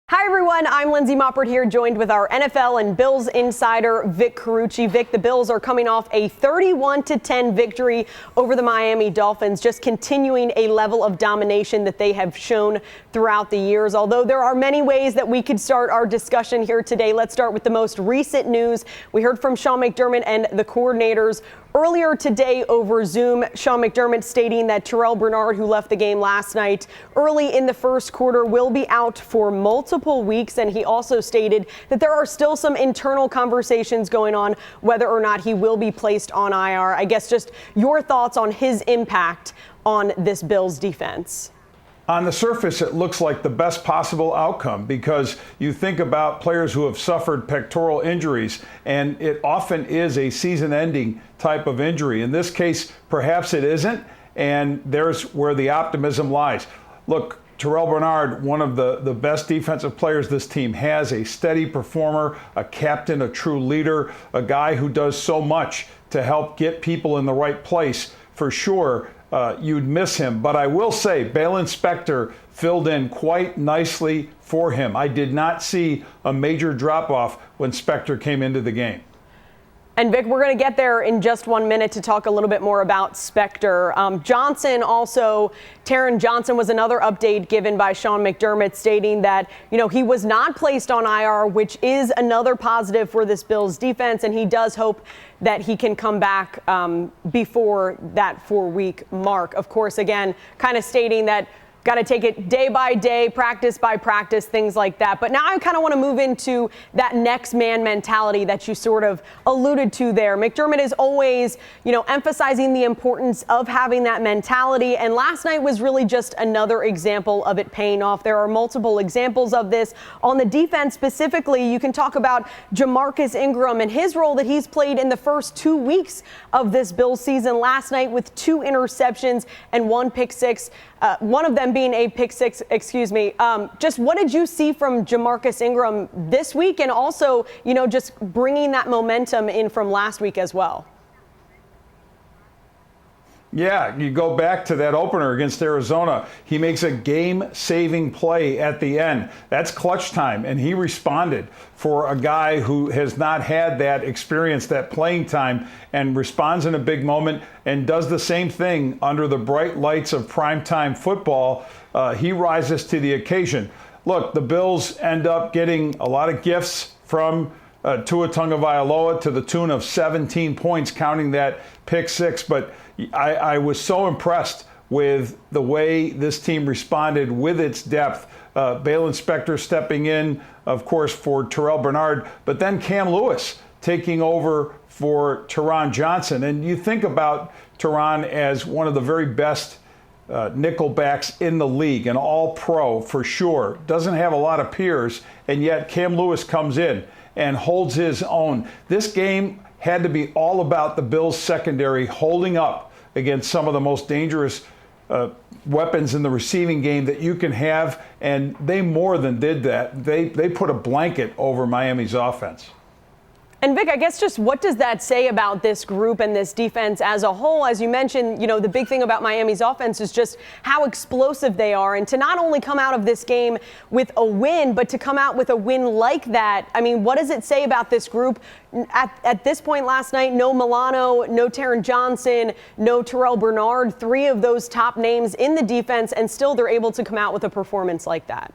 Hi everyone, I'm Lindsay Moppert here, joined with our NFL and Bills insider Vic Carucci. Vic, the Bills are coming off a 31-10 victory over the Miami Dolphins, just continuing a level of domination that they have shown throughout the years. Although there are many ways that we could start our discussion here today, let's start with the most recent news. We heard from Sean McDermott and the coordinators earlier today over Zoom. Sean McDermott stating that Terrell Bernard, who left the game last night early in the first quarter, will be out for multiple weeks. And he also stated that there are still some internal conversations going on whether or not he will be placed on IR. I guess just your thoughts on his impact on this Bills defense. On the surface, it looks like the best possible outcome because you think about players who have suffered pectoral injuries, and it often is a season-ending type of injury. In this case, perhaps it isn't, and there's where the optimism lies. Look, Terrell Bernard, one of the best defensive players this team has, a steady performer, a captain, a true leader, a guy who does so much to help get people in the right place. For sure, you'd miss him. But I will say, Balin Spector filled in quite nicely for him. I did not see a major drop-off when Spector came into the game. And Vic, we're going to get there in just 1 minute to talk a little bit more about Spector. Johnson also, Taron Johnson was another update given by Sean McDermott stating that, he was not placed on IR, which is another positive for this Bills defense. And he does hope that he can come back before that 4-week mark. Of course, again, kind of stating that got to take it day by day, practice by practice, things like that. But now I kind of want to move into that next man mentality that you sort of alluded to there. McDermott is always, emphasizing the importance of having that mentality. And last night was really just another example of it paying off. There are multiple examples of this. On the defense specifically, you can talk about Jamarcus Ingram and his role that he's played in the first 2 weeks of this Bills season. Last night with 2 interceptions and 1 pick six. One of them being a pick six, just what did you see from Jamarcus Ingram this week, and also, just bringing that momentum in from last week as well? Yeah, you go back to that opener against Arizona. He makes a game-saving play at the end. That's clutch time, and he responded for a guy who has not had that experience, that playing time, and responds in a big moment and does the same thing under the bright lights of primetime football. He rises to the occasion. Look, the Bills end up getting a lot of gifts from Tua Tagovailoa to the tune of 17 points, counting that pick six. But I was so impressed with the way this team responded with its depth. Balin Spector stepping in, of course, for Terrell Bernard, but then Cam Lewis taking over for Taron Johnson. And you think about Taron as one of the very best nickelbacks in the league, an all-pro for sure. Doesn't have a lot of peers, and yet Cam Lewis comes in and holds his own. This game had to be all about the Bills secondary holding up against some of the most dangerous weapons in the receiving game that you can have, and they more than did that. They put a blanket over Miami's offense. And Vic, I guess just what does that say about this group and this defense as a whole? As you mentioned, the big thing about Miami's offense is just how explosive they are. And to not only come out of this game with a win, but to come out with a win like that, I mean, what does it say about this group? At this point last night, no Milano, no Taron Johnson, no Terrell Bernard, 3 of those top names in the defense, and still they're able to come out with a performance like that.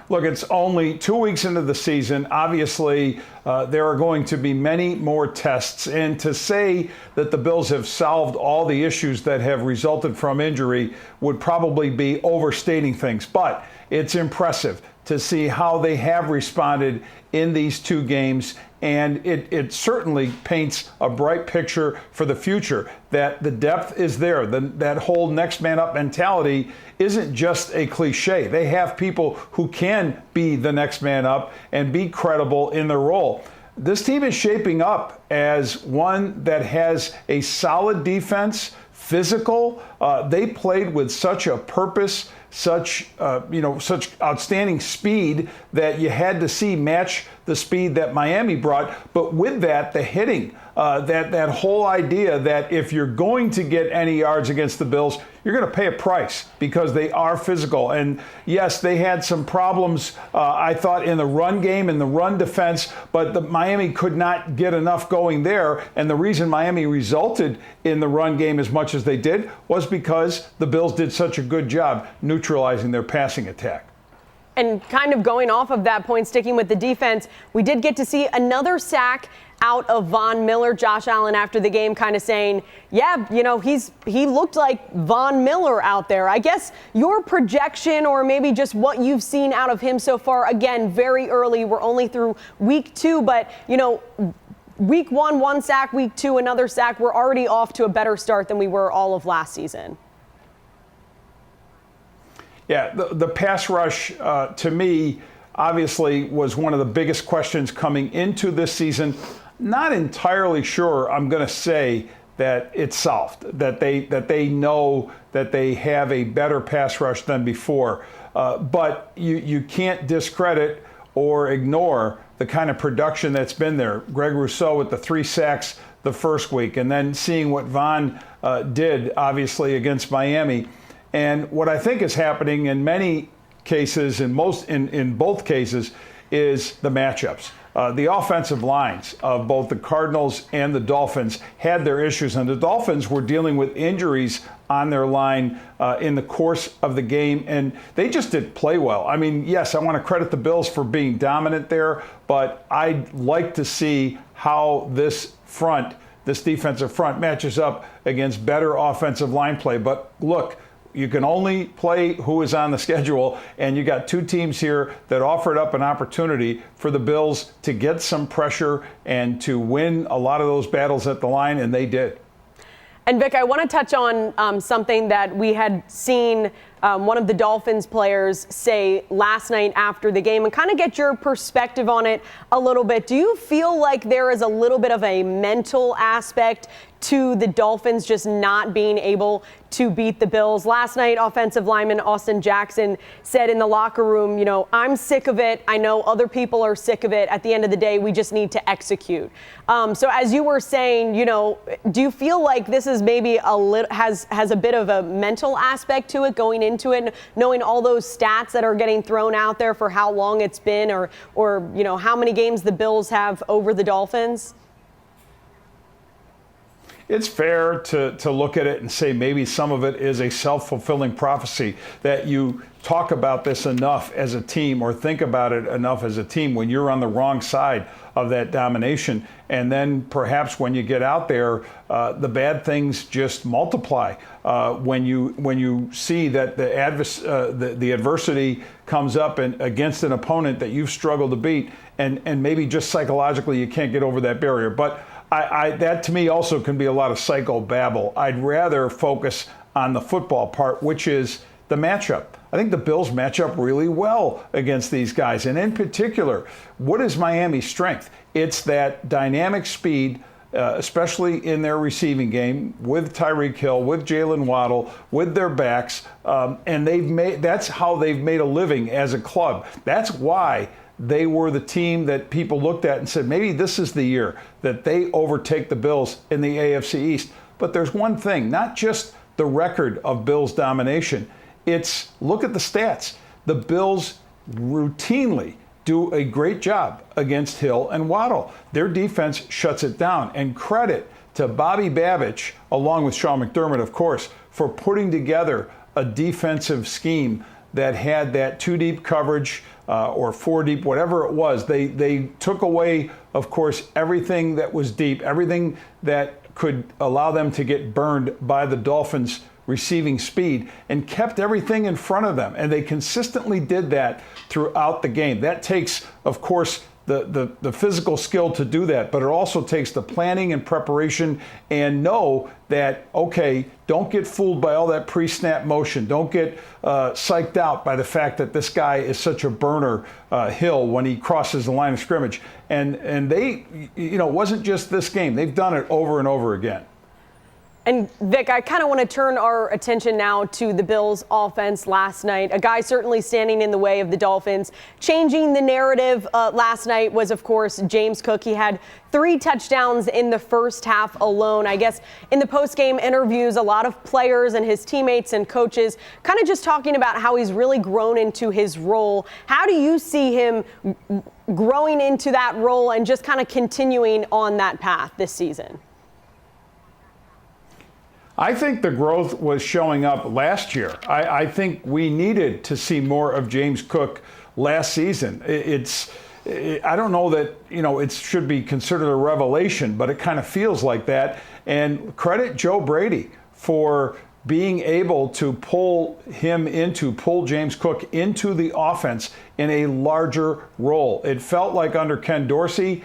Look, it's only 2 weeks into the season. Obviously, there are going to be many more tests. And to say that the Bills have solved all the issues that have resulted from injury would probably be overstating things. But it's impressive to see how they have responded in these 2 games. And it certainly paints a bright picture for the future, that the depth is there. That whole next man up mentality isn't just a cliche. They have people who can be the next man up and be credible in their role. This team is shaping up as one that has a solid defense, physical. They played with such a purpose, such outstanding speed that you had to see match the speed that Miami brought. But with that, the hitting, that whole idea that if you're going to get any yards against the Bills, you're going to pay a price because they are physical. And yes, they had some problems, I thought, in the run game, in the run defense, but Miami could not get enough going there. And the reason Miami resulted in the run game as much as they did was because the Bills did such a good job neutralizing their passing attack. And kind of going off of that point, sticking with the defense, we did get to see another sack out of Von Miller. Josh Allen after the game kind of saying, yeah, you know, he looked like Von Miller out there. I guess your projection or maybe just what you've seen out of him so far, again, very early. We're only through week 2, but, you know, week 1, 1 sack, week 2, another sack. We're already off to a better start than we were all of last season. Yeah, the pass rush, to me, obviously was one of the biggest questions coming into this season. Not entirely sure I'm going to say that it's solved, that they know that they have a better pass rush than before. But you can't discredit or ignore the kind of production that's been there. Greg Rousseau with the 3 sacks the first week, and then seeing what Von did, obviously, against Miami. And what I think is happening in many cases, in both cases, is the matchups. The offensive lines of both the Cardinals and the Dolphins had their issues, and the Dolphins were dealing with injuries on their line in the course of the game, and they just didn't play well. I mean, yes, I want to credit the Bills for being dominant there, but I'd like to see how this defensive front matches up against better offensive line play. But look, you can only play who is on the schedule, and you got 2 teams here that offered up an opportunity for the Bills to get some pressure and to win a lot of those battles at the line, and they did. And Vic, I want to touch on something that we had seen one of the Dolphins players say last night after the game and kind of get your perspective on it a little bit. Do you feel like there is a little bit of a mental aspect to the Dolphins just not being able to beat the Bills? Last night, offensive lineman Austin Jackson said in the locker room, you know, I'm sick of it. I know other people are sick of it. At the end of the day, we just need to execute. So as you were saying, you know, do you feel like this is maybe has a bit of a mental aspect to it going into it, knowing all those stats that are getting thrown out there for how long it's been or you know, how many games the Bills have over the Dolphins? It's fair to look at it and say maybe some of it is a self-fulfilling prophecy, that you talk about this enough as a team or think about it enough as a team when you're on the wrong side of that domination. And then perhaps when you get out there, the bad things just multiply. When you see that the adversity comes up and against an opponent that you've struggled to beat, and maybe just psychologically you can't get over that barrier. But that to me also can be a lot of psychobabble. I'd rather focus on the football part, which is the matchup. I think the Bills match up really well against these guys. And in particular, what is Miami's strength? It's that dynamic speed, especially in their receiving game, with Tyreek Hill, with Jalen Waddle, with their backs. And that's how they've made a living as a club. That's why they were the team that people looked at and said, maybe this is the year that they overtake the Bills in the AFC East. But there's one thing, not just the record of Bills domination. It's, look at the stats. The Bills routinely do a great job against Hill and Waddle. Their defense shuts it down. And credit to Bobby Babich, along with Sean McDermott, of course, for putting together a defensive scheme that had that 2-deep coverage, or 4-deep, whatever it was. They took away, of course, everything that was deep, everything that could allow them to get burned by the Dolphins' receiving speed, and kept everything in front of them. And they consistently did that throughout the game. That takes, of course, the physical skill to do that, but it also takes the planning and preparation, and know that, okay, don't get fooled by all that pre-snap motion. Don't get psyched out by the fact that this guy is such a burner, Hill, when he crosses the line of scrimmage. And they, you know, it wasn't just this game. They've done it over and over again. And Vic, I kind of want to turn our attention now to the Bills' offense last night. A guy certainly standing in the way of the Dolphins. Changing the narrative last night was, of course, James Cook. He had 3 touchdowns in the first half alone. I guess in the post-game interviews, a lot of players and his teammates and coaches kind of just talking about how he's really grown into his role. How do you see him growing into that role and just kind of continuing on that path this season? I think the growth was showing up last year. I think we needed to see more of James Cook last season. I don't know that, it should be considered a revelation, but it kind of feels like that. And credit Joe Brady for being able to pull James Cook into the offense in a larger role. It felt like under Ken Dorsey,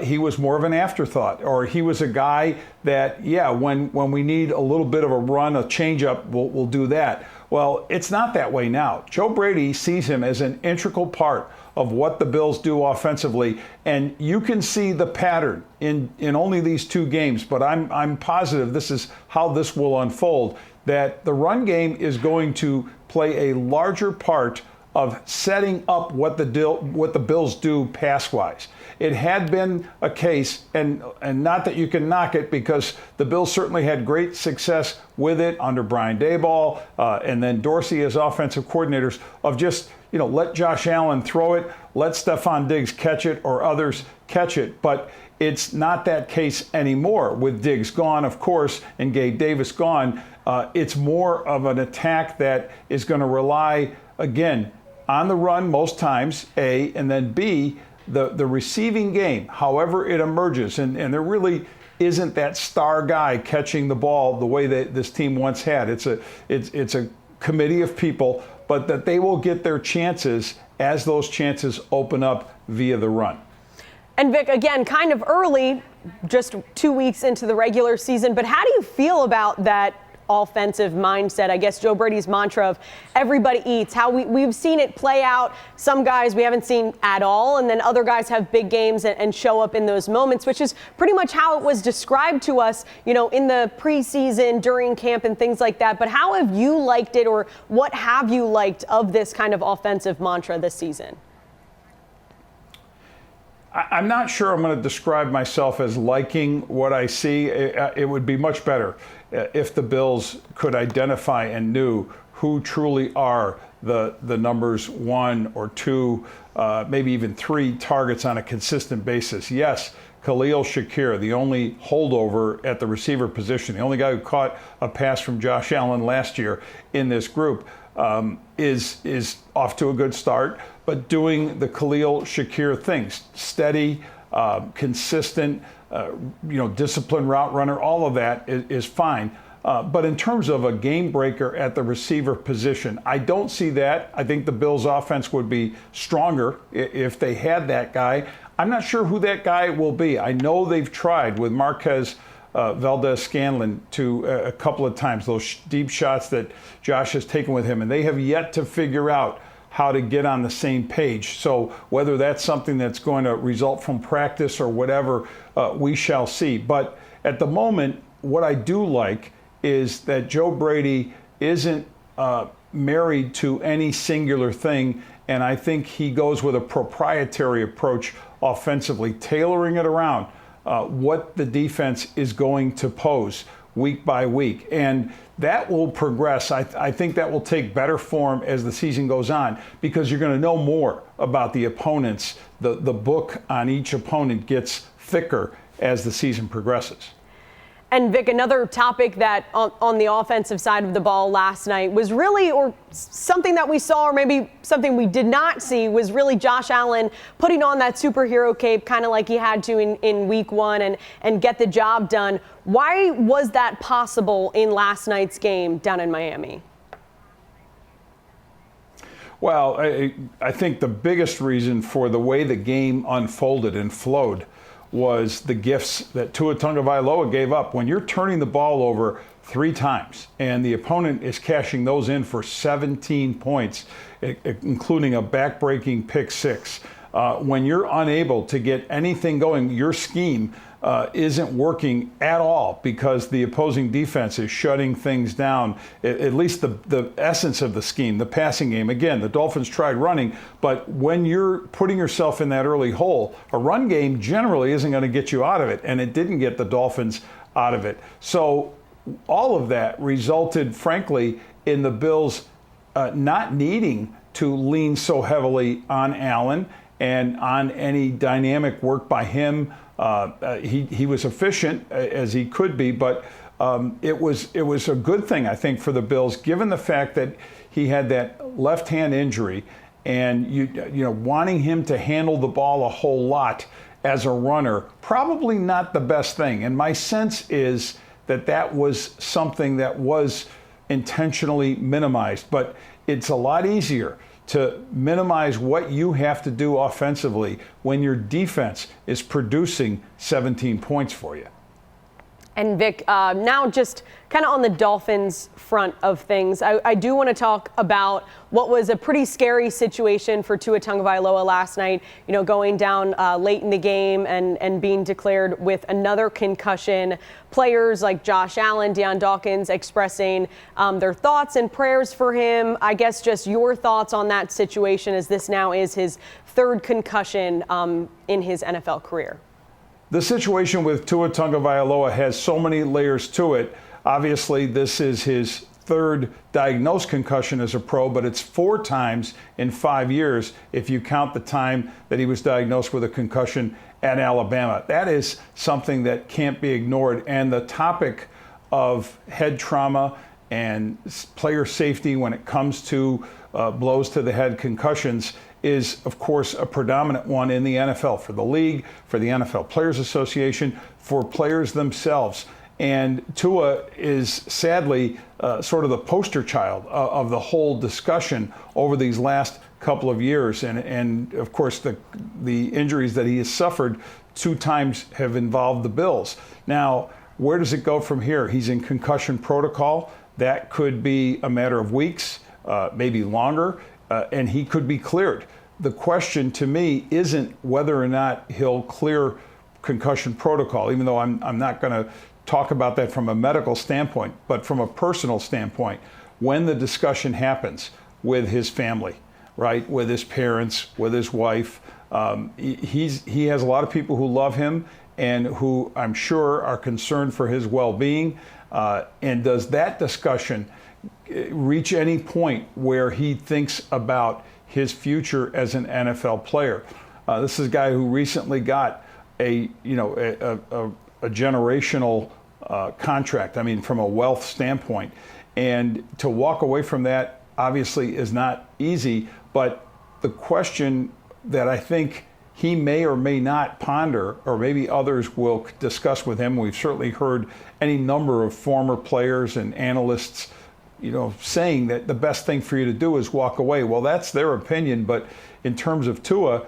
he was more of an afterthought, or he was a guy that, when we need a little bit of a run, a changeup, we'll do that. Well, it's not that way now. Joe Brady sees him as an integral part of what the Bills do offensively, and you can see the pattern in only these 2 games, but I'm positive this is how this will unfold, that the run game is going to play a larger part of setting up what the Bills do pass-wise. It had been a case, and not that you can knock it, because the Bills certainly had great success with it under Brian Daboll and then Dorsey as offensive coordinators, of just, let Josh Allen throw it, let Stephon Diggs catch it, or others catch it. But it's not that case anymore with Diggs gone, of course, and Gabe Davis gone. It's more of an attack that is going to rely, again, on the run most times, A, and then B, the receiving game, however it emerges. And there really isn't that star guy catching the ball the way that this team once had. It's a committee of people, but that they will get their chances as those chances open up via the run. And Vic, again, kind of early, just 2 weeks into the regular season, but how do you feel about that offensive mindset? I guess Joe Brady's mantra of everybody eats, how we've seen it play out. Some guys we haven't seen at all, and then other guys have big games and show up in those moments, which is pretty much how it was described to us, in the preseason, during camp and things like that. But how have you liked it, or what have you liked of this kind of offensive mantra this season? I'm not sure I'm going to describe myself as liking what I see. It would be much better if the Bills could identify and knew who truly are the numbers 1 or 2, maybe even 3 targets on a consistent basis. Yes, Khalil Shakir, the only holdover at the receiver position, the only guy who caught a pass from Josh Allen last year in this group, is off to a good start, but doing the Khalil Shakir things, steady, consistent, disciplined route runner, all of that is fine. But in terms of a game breaker at the receiver position, I don't see that. I think the Bills' offense would be stronger if they had that guy. I'm not sure who that guy will be. I know they've tried with Marquez Valdez-Scanlon a couple of times, those deep shots that Josh has taken with him, and they have yet to figure out how to get on the same page. So whether that's something that's going to result from practice or whatever, we shall see. But at the moment, what I do like is that Joe Brady isn't married to any singular thing, and I think he goes with a proprietary approach offensively, tailoring it around what the defense is going to pose week by week. And that will progress. I think that will take better form as the season goes on, because you're going to know more about the opponents. The book on each opponent gets thicker as the season progresses. And Vic, another topic that on the offensive side of the ball last night was really, or something that we saw, or maybe something we did not see, was really Josh Allen putting on that superhero cape, kind of like he had to in week 1 and get the job done. Why was that possible in last night's game down in Miami? Well, I think the biggest reason for the way the game unfolded and flowed was the gifts that Tua Tagovailoa gave up. When you're turning the ball over 3 times and the opponent is cashing those in for 17 points, including a back-breaking pick 6, when you're unable to get anything going, your scheme isn't working at all because the opposing defense is shutting things down, at least the essence of the scheme, the passing game. Again, the Dolphins tried running, but when you're putting yourself in that early hole, a run game generally isn't going to get you out of it, and it didn't get the Dolphins out of it. So all of that resulted, frankly, in the Bills not needing to lean so heavily on Allen and on any dynamic work by him. He was efficient as he could be, but it was a good thing, I think, for the Bills, given the fact that he had that left hand injury, and you know, wanting him to handle the ball a whole lot as a runner, probably not the best thing. And my sense is that was something that was intentionally minimized. But it's a lot easier to minimize what you have to do offensively when your defense is producing 17 points for you. And Vic, now just kind of on the Dolphins front of things, I do want to talk about what was a pretty scary situation for Tua Tagovailoa last night, you know, going down late in the game and being declared with another concussion. Players like Josh Allen, Deion Dawkins expressing their thoughts and prayers for him. I guess just your thoughts on that situation, as this now is his third concussion in his NFL career. The situation with Tua Tagovailoa has so many layers to it. Obviously, this is his third diagnosed concussion as a pro, but it's 4 times in 5 years if you count the time that he was diagnosed with a concussion at Alabama. That is something that can't be ignored. And the topic of head trauma and player safety when it comes to blows to the head, concussions, is, of course, a predominant one in the NFL, for the league, for the NFL Players Association, for players themselves. And Tua is sadly sort of the poster child of the whole discussion over these last couple of years. And of course, the injuries that he has suffered 2 times have involved the Bills. Now, where does it go from here? He's in concussion protocol. That could be a matter of weeks, maybe longer. And he could be cleared. The question to me isn't whether or not he'll clear concussion protocol, even though I'm not going to talk about that from a medical standpoint, but from a personal standpoint, when the discussion happens with his family, right, with his parents, with his wife, he has a lot of people who love him and who I'm sure are concerned for his well-being. And does that discussion reach any point where he thinks about his future as an NFL player? This is a guy who recently got a generational contract. I mean, from a wealth standpoint, and to walk away from that obviously is not easy. But the question that I think he may or may not ponder, or maybe others will discuss with him, we've certainly heard any number of former players and analysts saying that the best thing for you to do is walk away. Well, that's their opinion, but in terms of Tua,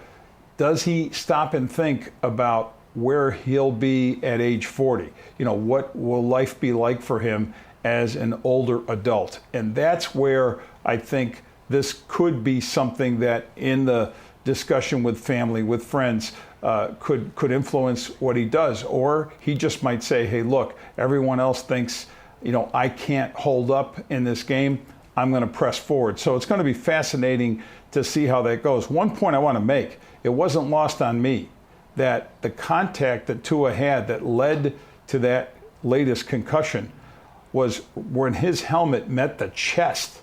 does he stop and think about where he'll be at age 40? What will life be like for him as an older adult? And that's where I think this could be something that in the discussion with family, with friends, could influence what he does. Or he just might say, hey, look, everyone else thinks I can't hold up in this game. I'm going to press forward. So it's going to be fascinating to see how that goes. One point I want to make, it wasn't lost on me that the contact that Tua had that led to that latest concussion was when his helmet met the chest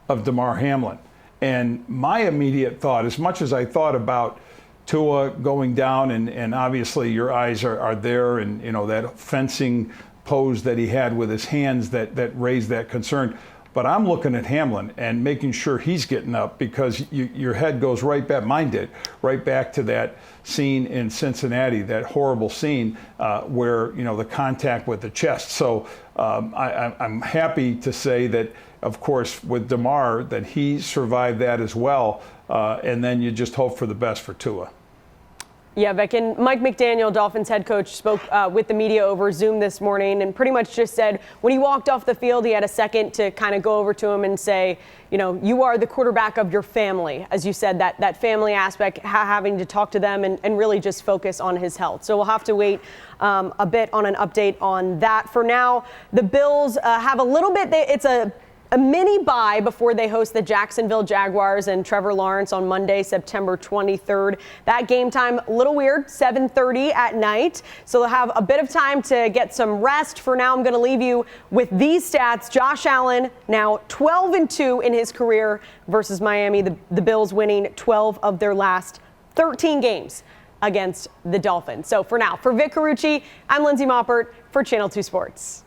of Damar Hamlin. And my immediate thought, as much as I thought about Tua going down, and obviously your eyes are there, and that fencing pose that he had with his hands that raised that concern. But I'm looking at Hamlin and making sure he's getting up, because your head goes right back, mine did, right back to that scene in Cincinnati, that horrible scene where, the contact with the chest. So I'm happy to say that, of course, with Damar, that he survived that as well. And then you just hope for the best for Tua. Yeah, Vic, and Mike McDaniel, Dolphins head coach, spoke with the media over Zoom this morning and pretty much just said when he walked off the field, he had a second to kind of go over to him and say, you know, you are the quarterback of your family. As you said, that family aspect, having to talk to them and really just focus on his health. So we'll have to wait a bit on an update on that. For now, the Bills have a little bit, it's a mini bye before they host the Jacksonville Jaguars and Trevor Lawrence on Monday, September 23rd. That game time, a little weird, 7:30 at night. So they'll have a bit of time to get some rest. For now, I'm going to leave you with these stats. Josh Allen, now 12-2 in his career versus Miami. The Bills winning 12 of their last 13 games against the Dolphins. So for now, for Vic Carucci, I'm Lindsay Moppert for Channel 2 Sports.